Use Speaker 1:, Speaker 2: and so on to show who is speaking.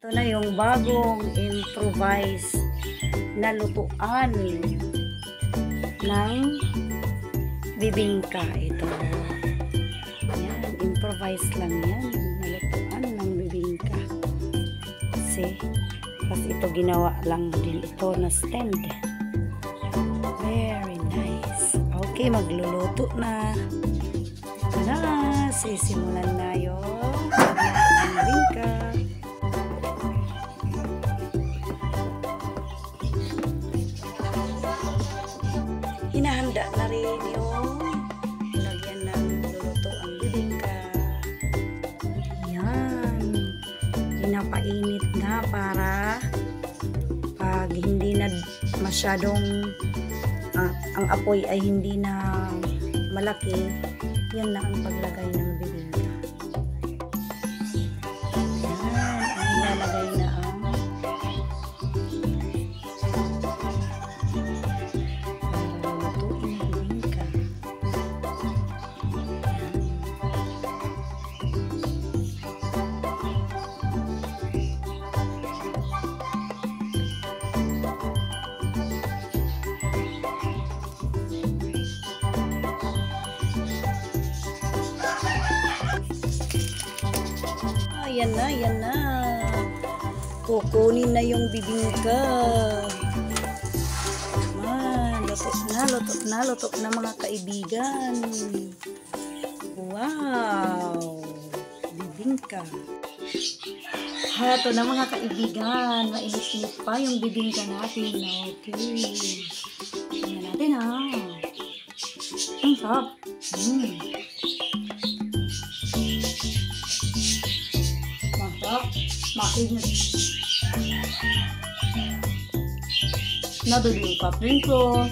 Speaker 1: Ito na yung bagong improvise na lutuan ng bibingka. Ito. Yan, improvise lang yan. Nalutuan ng bibingka. Kasi, ito ginawa lang din ito na stand. Very nice. Okay, magluluto na. Ito na, sisimulan na yung bibingka. Hinahanda na rin yung lagyan ng luluto ang bibingka. Yan. Pinapainit na para pag hindi na masyadong ang apoy ay hindi na malaki, yan na ang paglagay ng bibingka. Yan. Ang ilalagay na ang yan na. Kukunin na yung bibingka. Man, luto na mga kaibigan. Wow! Bibingka. Ito na mga kaibigan. Mainit-init pa yung bibingka natin. Okay. Tingnan natin Ang sarap. Mainit. Nabili yung kapling ko.